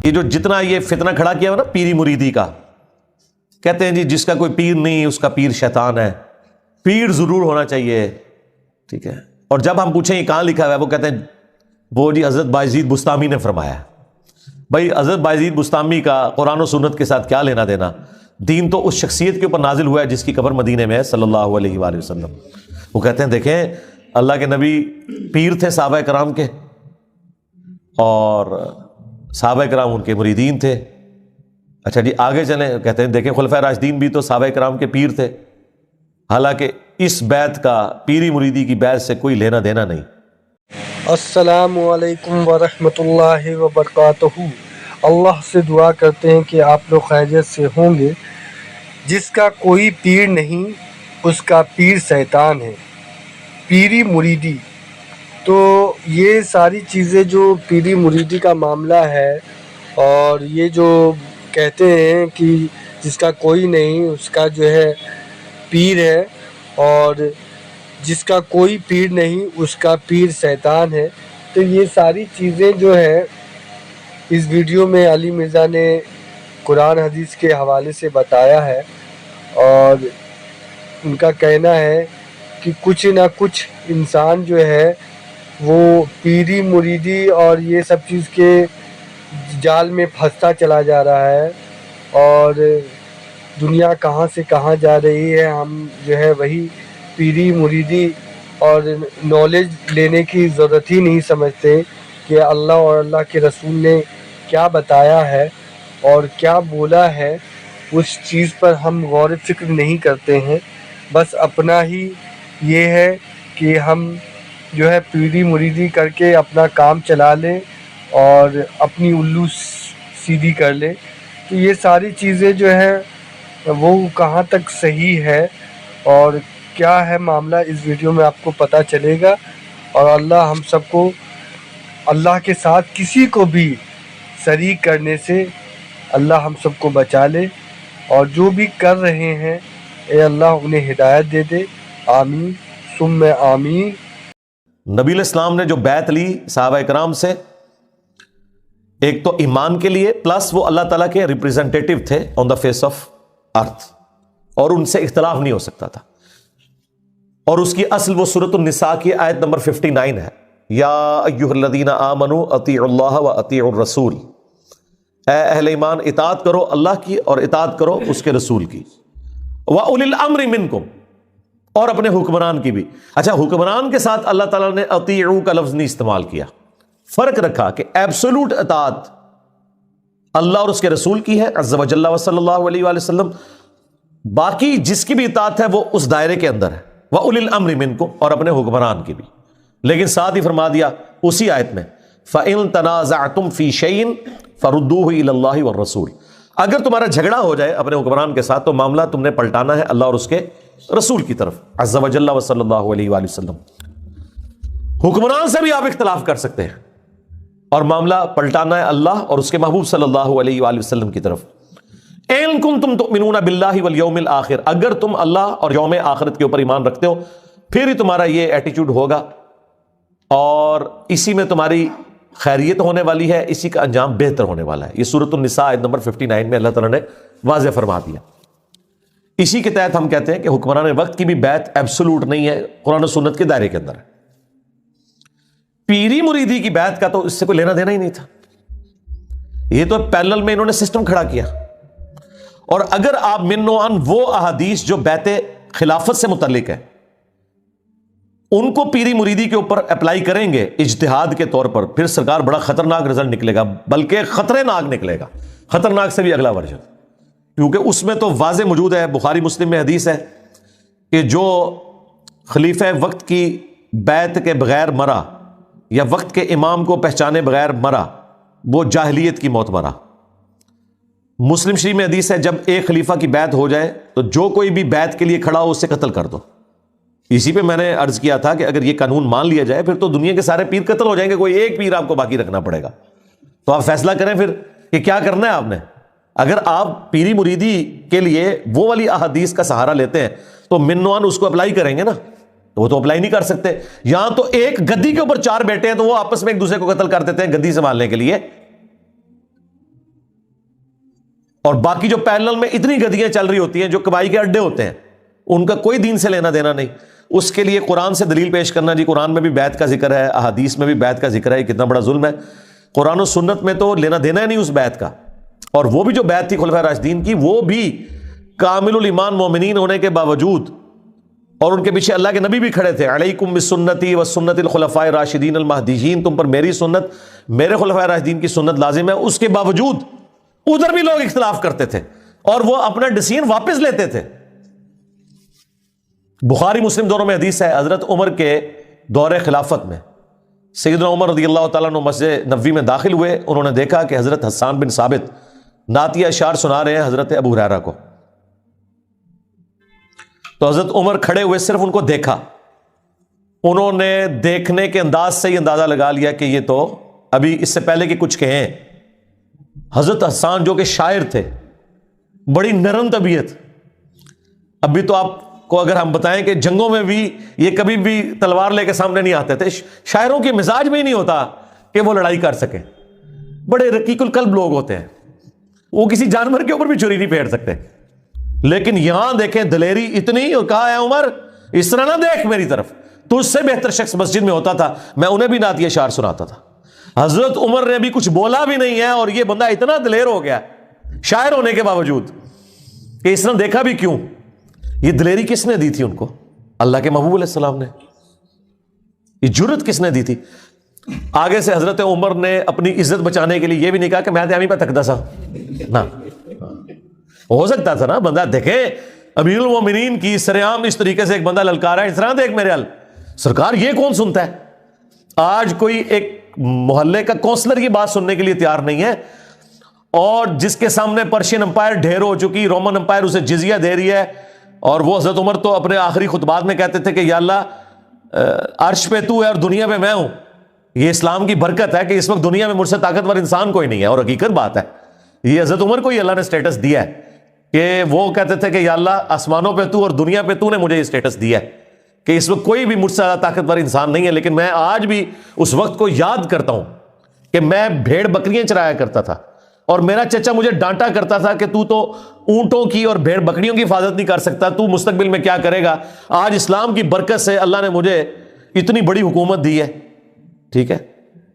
یہ جو جتنا یہ فتنہ کھڑا کیا ہوا نا پیری مریدی کا، کہتے ہیں جی جس کا کوئی پیر نہیں اس کا پیر شیطان ہے، پیر ضرور ہونا چاہیے، ٹھیک ہے. اور جب ہم پوچھیں یہ کہاں لکھا ہوا ہے، وہ کہتے ہیں وہ جی حضرت بایزید بستامی نے فرمایا ہے. بھائی حضرت بایزید بستامی کا قرآن و سنت کے ساتھ کیا لینا دینا؟ دین تو اس شخصیت کے اوپر نازل ہوا ہے جس کی قبر مدینے میں ہے صلی اللہ علیہ وآلہ وسلم. وہ کہتے ہیں دیکھیں اللہ کے نبی پیر تھے صحابہ کرام کے، اور صحابہ کرام ان کے مریدین تھے. اچھا جی آگے چلیں، کہتے ہیں دیکھیں خلفائے راشدین بھی تو صحابہ کرام کے پیر تھے، حالانکہ اس بیعت کا پیری مریدی کی بیعت سے کوئی لینا دینا نہیں. السلام علیکم ورحمۃ اللہ وبرکاتہ. اللہ سے دعا کرتے ہیں کہ آپ لوگ خیریت سے ہوں گے. جس کا کوئی پیر نہیں اس کا پیر شیطان ہے. پیری مریدی، تو یہ ساری چیزیں جو پیری مریدی کا معاملہ ہے، اور یہ جو کہتے ہیں کہ جس کا کوئی نہیں اس کا جو ہے پیر ہے، اور جس کا کوئی پیر نہیں اس کا پیر شیطان ہے، تو یہ ساری چیزیں جو ہے اس ویڈیو میں علی مرزا نے قرآن حدیث کے حوالے سے بتایا ہے. اور ان کا کہنا ہے کہ کچھ نہ کچھ انسان جو ہے وہ پیری مریدی اور یہ سب چیز کے جال میں پھنستا چلا جا رہا ہے، اور دنیا کہاں سے کہاں جا رہی ہے. ہم جو ہے وہی پیری مریدی اور نالج لینے کی ضرورت ہی نہیں سمجھتے کہ اللہ اور اللہ کے رسول نے کیا بتایا ہے اور کیا بولا ہے. اس چیز پر ہم غور و فکر نہیں کرتے ہیں. بس اپنا ہی یہ ہے کہ ہم جو ہے پیری مریدی کر کے اپنا کام چلا لیں اور اپنی الو سیدھی کر لیں. تو یہ ساری چیزیں جو ہے وہ کہاں تک صحیح ہے اور کیا ہے معاملہ، اس ویڈیو میں آپ کو پتہ چلے گا. اور اللہ ہم سب کو اللہ کے ساتھ کسی کو بھی شریک کرنے سے اللہ ہم سب کو بچا لے، اور جو بھی کر رہے ہیں اے اللہ انہیں ہدایت دے دے. آمین ثم آمین. نبی علیہ السلام نے جو بیعت لی صحابہ کرام سے، ایک تو ایمان کے لیے، پلس وہ اللہ تعالیٰ کے ریپریزنٹیٹو تھے آن دا فیس آف ارتھ، اور ان سے اختلاف نہیں ہو سکتا تھا. اور اس کی اصل وہ سورۃ النساء کی آیت نمبر 59 ہے، یا ایھا الذین آمنوا اطیعوا اللہ واطیعوا الرسول. اے اہل ایمان اطاعت کرو اللہ کی اور اطاعت کرو اس کے رسول کی. وَأُولِي الْأَمْرِ مِنْكُمْ، اور اپنے حکمران کی بھی. اچھا حکمران کے ساتھ اللہ تعالیٰ نے اطیعوا کا لفظ نہیں استعمال کیا، فرق رکھا کہ ایبسولوٹ اطاعت اللہ اور اس کے رسول کی ہے عز و جل صلی اللہ علیہ وآلہ وسلم، باقی جس کی بھی اطاعت ہے وہ اس دائرے کے اندر ہے. وَأُولِي الْأَمْرِ مِنْكُمْ، اور اپنے حکمران کی بھی. لیکن ساتھ ہی فرما دیا اسی آیت میں فَإِن تَنَازَعْتُمْ فِي شَيْءٍ فَرُدُّوهُ إِلَى اللَّهِ وَالرَّسُولِ. اگر تمہارا جھگڑا ہو جائے اپنے حکمران کے ساتھ تو معاملہ تم نے پلٹانا ہے اللہ اور اس کے رسول کی طرف عز و جل صلی اللہ علیہ وآلہ وسلم. حکمران سے بھی آپ اختلاف کر سکتے ہیں اور معاملہ پلٹانا ہے اللہ اور اس کے محبوب صلی اللہ علیہ وآلہ وسلم کی طرف. اِن کنتم تؤمنون باللہ والیوم الآخر، اگر تم اللہ اور یوم آخرت کے اوپر ایمان رکھتے ہو پھر ہی تمہارا یہ ایٹیچیوڈ ہوگا اور اسی میں تمہاری خیریت ہونے والی ہے، اسی کا انجام بہتر ہونے والا ہے. یہ سورۃ النساء آیت نمبر 59 میں اللہ تعالیٰ نے واضح فرما دیا. اسی کے تحت ہم کہتے ہیں کہ حکمران وقت کی بھی بیعت ایبسولوٹ نہیں ہے، قرآن و سنت کے دائرے کے اندر ہے. پیری مریدی کی بیعت کا تو اس سے کوئی لینا دینا ہی نہیں تھا. یہ تو پیرلل میں انہوں نے سسٹم کھڑا کیا. اور اگر آپ من نوعاً وہ احادیث جو بیعت خلافت سے متعلق ہے ان کو پیری مریدی کے اوپر اپلائی کریں گے اجتہاد کے طور پر، پھر سرکار بڑا خطرناک رزلٹ نکلے گا، بلکہ خطرے ناک نکلے گا، خطرناک سے بھی اگلا ورژن. کیونکہ اس میں تو واضح موجود ہے، بخاری مسلم میں حدیث ہے کہ جو خلیفہ وقت کی بیعت کے بغیر مرا یا وقت کے امام کو پہچانے بغیر مرا وہ جاہلیت کی موت مرا. مسلم شریف میں حدیث ہے جب ایک خلیفہ کی بیعت ہو جائے تو جو کوئی بھی بیعت کے لیے کھڑا ہو اسے قتل کر دو. اسی پہ میں نے عرض کیا تھا کہ اگر یہ قانون مان لیا جائے پھر تو دنیا کے سارے پیر قتل ہو جائیں گے، کوئی ایک پیر آپ کو باقی رکھنا پڑے گا. تو آپ فیصلہ کریں پھر کہ کیا کرنا ہے آپ نے. اگر آپ پیری مریدی کے لیے وہ والی احادیث کا سہارا لیتے ہیں تو منوان اس کو اپلائی کریں گے نا، تو وہ تو اپلائی نہیں کر سکتے. یہاں تو ایک گدی کے اوپر چار بیٹے ہیں تو وہ آپس میں ایک دوسرے کو قتل کر دیتے ہیں گدی سنبھالنے کے لیے. اور باقی جو پیرلل میں اتنی گدیاں چل رہی ہوتی ہیں جو کبائی کے اڈے ہوتے ہیں، ان کا کوئی دین سے لینا دینا نہیں. اس کے لیے قرآن سے دلیل پیش کرنا، جی قرآن میں بھی بیعت کا ذکر ہے، احادیث میں بھی بیعت کا ذکر ہے، یہ کتنا بڑا ظلم ہے. قرآن و سنت میں تو لینا دینا ہے نہیں اس بیعت کا. اور وہ بھی جو بیعت تھی خلفائے راشدین کی، وہ بھی کامل الایمان مومنین ہونے کے باوجود، اور ان کے پیچھے اللہ کے نبی بھی کھڑے تھے، علیکم بسنتی و سنت الخلفاء الراشدین المہدیین، تم پر میری سنت، میرے خلفائے راشدین کی سنت لازم ہے. اس کے باوجود ادھر بھی لوگ اختلاف کرتے تھے اور وہ اپنا ڈیسیژن واپس لیتے تھے. بخاری مسلم دونوں میں حدیث ہے، حضرت عمر کے دور خلافت میں سیدنا عمر رضی اللہ تعالیٰ عنہ مسجد نبوی میں داخل ہوئے. انہوں نے دیکھا کہ حضرت حسان بن ثابت نعتیہ اشعار سنا رہے ہیں حضرت ابو ہریرہ کو. تو حضرت عمر کھڑے ہوئے، صرف ان کو دیکھا. انہوں نے دیکھنے کے انداز سے ہی اندازہ لگا لیا کہ یہ تو ابھی اس سے پہلے کہ کچھ کہیں. حضرت حسان جو کہ شاعر تھے، بڑی نرم طبیعت، ابھی تو آپ کو اگر ہم بتائیں کہ جنگوں میں بھی یہ کبھی بھی تلوار لے کے سامنے نہیں آتے تھے، شاعروں کے مزاج میں ہی نہیں ہوتا کہ وہ لڑائی کر سکیں. بڑے رقیق القلب لوگ ہوتے ہیں، وہ کسی جانور کے اوپر بھی چھری نہیں پھیر سکتے. لیکن یہاں دیکھیں دلیری اتنی، اور کہا ہے عمر اس طرح نہ دیکھ میری طرف، تو اس سے بہتر شخص مسجد میں ہوتا تھا، میں انہیں بھی نعتیہ اشعار سناتا تھا. حضرت عمر نے بھی کچھ بولا بھی نہیں ہے، اور یہ بندہ اتنا دلیر ہو گیا شاعر ہونے کے باوجود کہ اس نے دیکھا بھی کیوں. یہ دلیری کس نے دی تھی ان کو؟ اللہ کے محبوب علیہ السلام نے. یہ جرت کس نے دی تھی؟ آگے سے حضرت عمر نے اپنی عزت بچانے کے لیے یہ بھی نہیں کہا کہ میں تو پہ تکدا سا نہ. ہو سکتا تھا نا بندہ دیکھے امیر المومنین کی سرعام اس طریقے سے ایک بندہ للکارا ہے، اس طرح دیکھ میرے حل سرکار یہ کون سنتا ہے. آج کوئی ایک محلے کا کونسلر یہ بات سننے کے لیے تیار نہیں ہے، اور جس کے سامنے پرشین امپائر ڈھیر ہو چکی، رومن امپائر اسے جزیہ دے رہی ہے، اور وہ حضرت عمر تو اپنے آخری خطبات میں کہتے تھے کہ یا اللہ عرش پہ تو ہے اور دنیا پہ میں ہوں. یہ اسلام کی برکت ہے کہ اس وقت دنیا میں مجھ سے طاقتور انسان کوئی نہیں ہے. اور حقیقت بات ہے، یہ حضرت عمر کو ہی اللہ نے سٹیٹس دیا ہے کہ وہ کہتے تھے کہ یا اللہ آسمانوں پہ تو اور دنیا پہ تو نے مجھے یہ سٹیٹس دیا ہے کہ اس وقت کوئی بھی مجھ سے زیادہ طاقتور انسان نہیں ہے. لیکن میں آج بھی اس وقت کو یاد کرتا ہوں کہ میں بھیڑ بکریاں چرایا کرتا تھا، اور میرا چچا مجھے ڈانٹا کرتا تھا کہ تو اونٹوں کی اور بھیڑ بکریوں کی حفاظت نہیں کر سکتا، تو مستقبل میں کیا کرے گا. آج اسلام کی برکت سے اللہ نے مجھے اتنی بڑی حکومت دی ہے. ٹھیک ہے،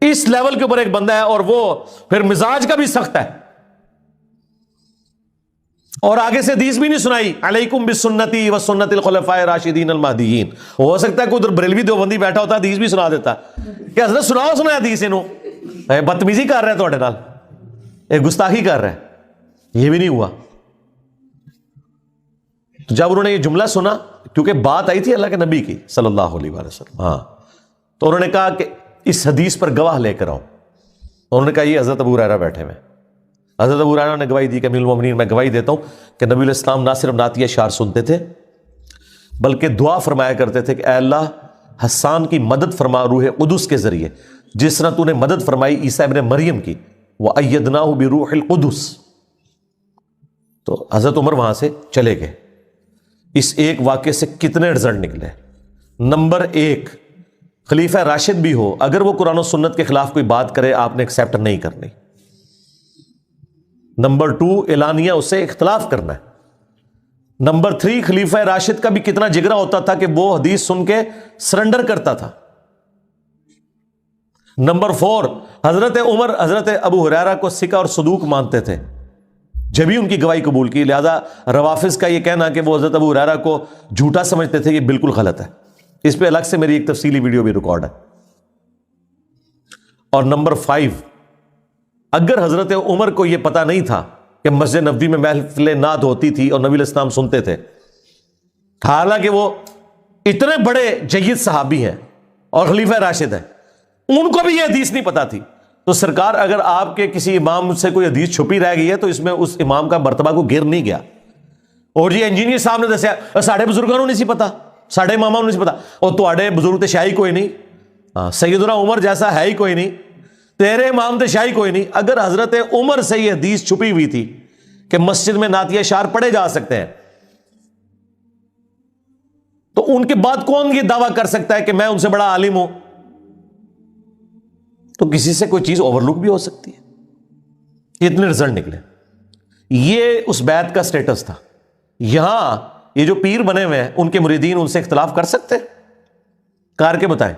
اس لیول کے اوپر ایک بندہ ہے، اور وہ پھر مزاج کا بھی سخت ہے. اور آگے سے حدیث بھی نہیں سنائی، علیکم بسنتی و سنت الخلفاء الراشدین المہدیین. ہو سکتا ہے کوئی ادھر بریلوی دیوبندی بیٹھا ہوتا حدیث بھی سنا دیتا کہ حضرت سنا حدیث انہوں بدتمیزی کر رہے ہیں تھوڑے نال، ایک گستاخی کر رہے ہیں. یہ بھی نہیں ہوا. تو جب انہوں نے یہ جملہ سنا، کیونکہ بات آئی تھی اللہ کے نبی کی صلی اللہ علیہ وسلم، ہاں، تو انہوں نے کہا کہ اس حدیث پر گواہ لے کر آؤ. انہوں نے کہا یہ حضرت ابو ہریرہ بیٹھے ہوئے. حضرت ابو ہریرہ نے گواہی دی کہ امیر المومنین میں گواہی دیتا ہوں کہ نبی علیہ السلام نہ صرف نعتیہ اشعار سنتے تھے بلکہ دعا فرمایا کرتے تھے کہ اے اللہ حسان کی مدد فرما روح قدس کے ذریعے، جس طرح تو نے مدد فرمائی عیسیٰ ابن مریم کی، وَأَيَّدْنَاهُ بِرُوحِ الْقُدُسِ. تو حضرت عمر وہاں سے چلے گئے. اس ایک واقعے سے کتنے رزلٹ نکلے؟ نمبر 1، خلیفہ راشد بھی ہو، اگر وہ قرآن و سنت کے خلاف کوئی بات کرے آپ نے ایکسیپٹ نہیں کرنی. نمبر 2، اعلانیہ اس سے اختلاف کرنا ہے. نمبر 3، خلیفہ راشد کا بھی کتنا جگرا ہوتا تھا کہ وہ حدیث سن کے سرنڈر کرتا تھا. نمبر 4، حضرت عمر حضرت ابو ہریرہ کو ثقہ اور صدوق مانتے تھے، جبھی ان کی گواہی قبول کی. لہذا روافظ کا یہ کہنا کہ وہ حضرت ابو ہریرہ کو جھوٹا سمجھتے تھے، یہ بالکل غلط ہے. اس پہ الگ سے میری ایک تفصیلی ویڈیو بھی ریکارڈ ہے. اور نمبر 5، اگر حضرت عمر کو یہ پتا نہیں تھا کہ مسجد نبوی میں محفل نعت ہوتی تھی اور نبی علیہ السلام سنتے تھے، حالانکہ وہ اتنے بڑے جید صحابی ہیں اور خلیفہ راشد ہیں، ان کو بھی یہ حدیث نہیں پتا تھی، تو سرکار اگر آپ کے کسی امام سے کوئی حدیث چھپی رہ گئی ہے تو اس میں اس امام کا مرتبہ کو گر نہیں گیا. اور جی انجینئر صاحب نے دسیا ساڑھے بزرگوں نے نہیں سی پتا، ساڑھے اماموں نے نہیں سی پتا، اور تواڈے بزرگ تے شاہی کوئی نہیں، سیدنا عمر جیسا ہے ہی کوئی نہیں، تیرے امام تے شاہی کوئی نہیں. اگر حضرت عمر سے یہ حدیث چھپی ہوئی تھی کہ مسجد میں نعتیہ اشعار پڑھے جا سکتے ہیں، تو ان کے بعد کون یہ دعویٰ کر سکتا ہے کہ میں ان سے بڑا عالم ہوں؟ تو کسی سے کوئی چیز اوور لک بھی ہو سکتی ہے. اتنے رزلٹ نکلے. یہ اس بیعت کا سٹیٹس تھا. یہاں یہ جو پیر بنے ہوئے ہیں ان کے مریدین ان سے اختلاف کر سکتے ہیں؟ کار کے بتائیں.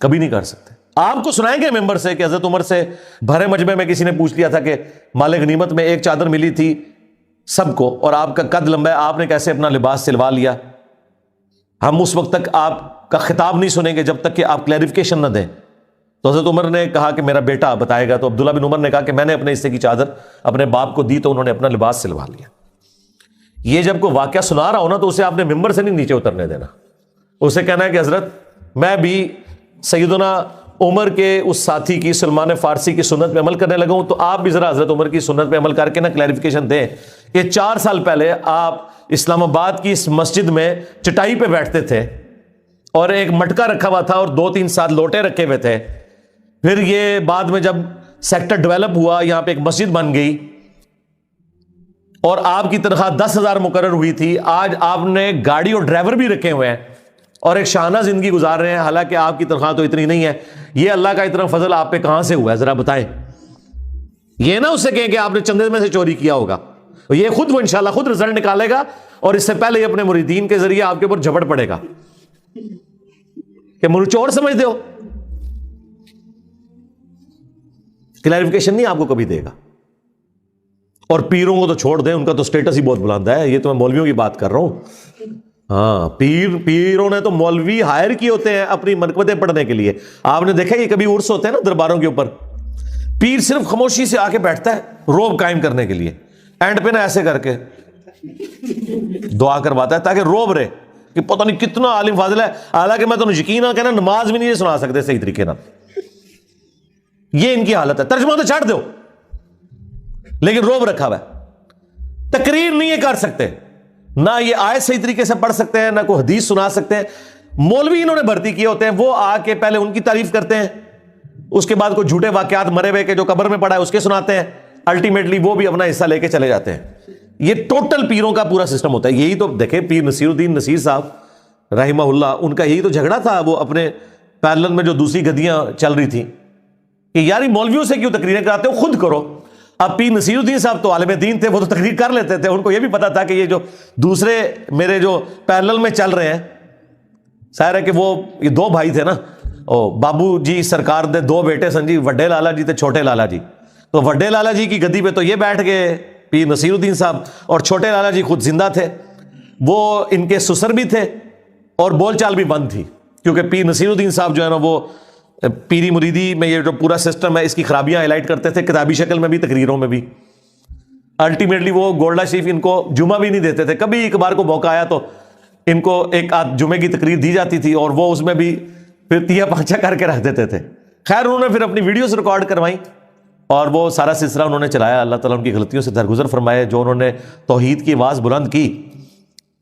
کبھی نہیں کر سکتے. آپ کو سنائیں گے ممبر سے کہ حضرت عمر سے بھرے مجمع میں کسی نے پوچھ لیا تھا کہ مال غنیمت میں ایک چادر ملی تھی سب کو اور آپ کا قد لمبا ہے, آپ نے کیسے اپنا لباس سلوا لیا؟ ہم اس وقت تک آپ کا خطاب نہیں سنیں گے جب تک کہ آپ کلیریفیکیشن نہ دیں. تو حضرت عمر نے کہا کہ میرا بیٹا بتائے گا. تو عبداللہ بن عمر نے کہا کہ میں نے اپنے حصے کی چادر اپنے باپ کو دی تو انہوں نے اپنا لباس سلوا لیا. یہ جب کوئی واقعہ سنا رہا ہو نا تو اسے آپ نے ممبر سے نہیں نیچے اترنے دینا. اسے کہنا ہے کہ حضرت میں بھی سیدنا عمر کے اس ساتھی کی سلمان فارسی کی سنت پہ عمل کرنے لگا ہوں, تو آپ بھی ذرا حضرت عمر کی سنت پہ عمل کر کے نا کلیریفیکیشن دیں کہ 4 سال پہلے آپ اسلام آباد کی اس مسجد میں چٹائی پہ بیٹھتے تھے اور ایک مٹکا رکھا ہوا تھا اور 2-3 ساتھ لوٹے رکھے ہوئے تھے. پھر یہ بعد میں جب سیکٹر ڈیولپ ہوا یہاں پہ ایک مسجد بن گئی اور آپ کی تنخواہ 10,000 مقرر ہوئی تھی. آج آپ نے گاڑی اور ڈرائیور بھی رکھے ہوئے ہیں اور ایک شانہ زندگی گزار رہے ہیں, حالانکہ آپ کی تنخواہ تو اتنی نہیں ہے. یہ اللہ کا اتنا فضل آپ پہ کہاں سے ہوا ہے ذرا بتائیں. یہ نہ اس سے کہیں کہ آپ نے چندے میں سے چوری کیا ہوگا. یہ خود وہ انشاءاللہ خود رزلٹ نکالے گا اور اس سے پہلے یہ اپنے مریدین کے ذریعے آپ کے اوپر جھپٹ پڑے گا کہ چور سمجھتے ہو. کلیریفیکیشن نہیں آپ کو کبھی دے گا. اور پیروں کو تو چھوڑ دیں, ان کا تو سٹیٹس ہی بہت بلند ہے. یہ تو میں مولویوں کی بات کر رہا ہوں. ہاں, پیروں نے تو مولوی ہائر کیے ہوتے ہیں اپنی منقبتیں پڑھنے کے لیے. آپ نے دیکھا یہ کبھی عرس ہوتے ہیں نا درباروں کے اوپر, پیر صرف خاموشی سے آ کے بیٹھتا ہے روب قائم کرنے کے لیے, اینڈ پہ نا ایسے کر کے دعا کرواتا ہے تاکہ روب رہے کہ پتہ نہیں کتنا عالم فاضل ہے. حالانکہ میں تو یقین نہ کہنا نماز بھی نہیں سنا سکتے صحیح طریقے نہ. یہ ان کی حالت ہے. ترجمہ تو چھاڑ دو لیکن روب رکھا ہوا ہے. تقریر نہیں کر سکتے, نہ یہ آیت صحیح طریقے سے پڑھ سکتے ہیں, نہ کوئی حدیث سنا سکتے ہیں. مولوی انہوں نے بھرتی کیے ہوتے ہیں, وہ آ کے پہلے ان کی تعریف کرتے ہیں, اس کے بعد کوئی جھوٹے واقعات مرے ہوئے کے جو قبر میں پڑا ہے اس کے سناتے ہیں, الٹیمیٹلی وہ بھی اپنا حصہ لے کے چلے جاتے ہیں. یہ ٹوٹل پیروں کا پورا سسٹم ہوتا ہے. یہی تو دیکھیں پیر نصیر الدین نصیر صاحب رحمہ اللہ, ان کا یہی تو جھگڑا تھا وہ اپنے پیرلل میں جو دوسری گدیاں چل رہی تھیں کہ یار مولویوں سے کیوں تقریریں کراتے ہو, خود کرو. اب پیر نصیر الدین صاحب تو عالم دین تھے, وہ تو تقریر کر لیتے تھے. ان کو یہ بھی پتا تھا کہ یہ جو دوسرے میرے جو پیرلل میں چل رہے ہیں, ظاہر ہے کہ وہ یہ 2 بھائی تھے نا, بابو جی سرکار دے 2 بیٹے سن جی, وڈے لالا جی تے چھوٹے لالا جی. تو وڈے لالا جی کی گدی پہ تو یہ بیٹھ گئے پیر نصیر الدین صاحب, اور چھوٹے لالا جی خود زندہ تھے, وہ ان کے سسر بھی تھے اور بول چال بھی بند تھی, کیونکہ پیر نصیر الدین صاحب جو ہے نا وہ پیری مریدی میں یہ جو پورا سسٹم ہے اس کی خرابیاں ہائی لائٹ کرتے تھے, کتابی شکل میں بھی تقریروں میں بھی. الٹیمیٹلی وہ گولڈا شریف ان کو جمعہ بھی نہیں دیتے تھے. کبھی ایک بار کو موقع آیا تو ان کو ایک آدھ جمعے کی تقریر دی جاتی تھی اور وہ اس میں بھی پھر 3-5 کر کے رکھ دیتے تھے. خیر انہوں نے پھر اپنی ویڈیوز ریکارڈ کروائیں اور وہ سارا سلسلہ انہوں نے چلایا. اللہ تعالیٰ ان کی غلطیوں سے درگزر فرمائے. جو انہوں نے توحید کی آواز بلند کی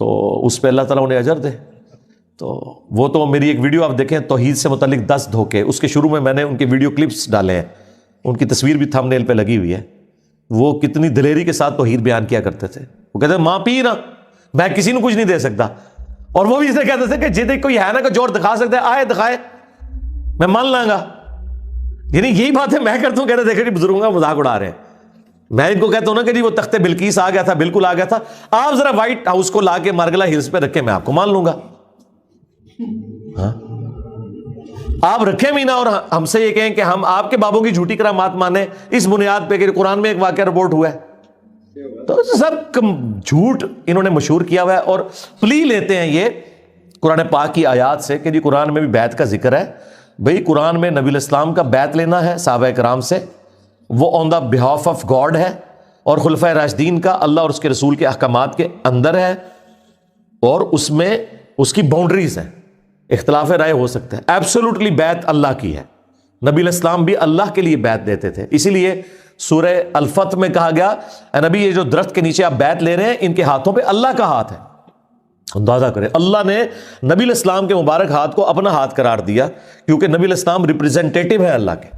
تو اس پہ اللہ تعالیٰ انہیں اجر دے. تو وہ تو میری ایک ویڈیو آپ دیکھیں توحید سے متعلق 10 دھوکے, اس کے شروع میں نے ان کے ویڈیو کلپس ڈالے ہیں, ان کی تصویر بھی تھمب نیل پہ لگی ہوئی ہے. وہ کتنی دلیری کے ساتھ توحید بیان کیا کرتے تھے. وہ کہتے ہیں ماں پی نا, میں کسی کو کچھ نہیں دے سکتا. اور وہ بھی اسے کہتے تھے کہ جی کوئی ہے نا کہ جوڑ دکھا سکتا ہے, آئے دکھائے میں مان لاں گا. یعنی یہی بات ہے میں کرتا ہوں, کہتے دیکھیں جی بزرگوں کا مذاق اڑا رہے ہیں. میں ان کو کہتا ہوں نا کہ جی وہ تخت بلقیس آ گیا تھا, بالکل آ گیا تھا, آپ ذرا وائٹ ہاؤس کو لا کے مارگلا ہلز پہ رکھے, میں آپ کو مان لوں گا. ہاں آپ رکھیں بھی نا اور ہم سے یہ کہیں کہ ہم آپ کے بابوں کی جھوٹی کرامات مانیں اس بنیاد پہ کہ قرآن میں ایک واقعہ رپورٹ ہوا ہے. تو سب جھوٹ انہوں نے مشہور کیا ہوا ہے اور پلی لیتے ہیں یہ قرآن پاک کی آیات سے کہ جی قرآن میں بھی بیعت کا ذکر ہے. بھئی قرآن میں نبی الاسلام کا بیعت لینا ہے صحابہ کرام سے, وہ آن دا بہاف آف گاڈ ہے, اور خلفائے راشدین کا اللہ اور اس کے رسول کے احکامات کے اندر ہے, اور اس میں اس کی باؤنڈریز ہیں, اختلاف رائے ہو سکتا ہے. ایبسولوٹلی بیعت اللہ کی ہے. نبی الاسلام بھی اللہ کے لیے بیعت دیتے تھے. اسی لیے سورہ الفتح میں کہا گیا اے نبی یہ جو درخت کے نیچے آپ بیعت لے رہے ہیں ان کے ہاتھوں پہ اللہ کا ہاتھ ہے. اندازہ کریں, اللہ نے نبی الاسلام کے مبارک ہاتھ کو اپنا ہاتھ قرار دیا کیونکہ نبی الاسلام ریپریزنٹیٹو ہے اللہ کے.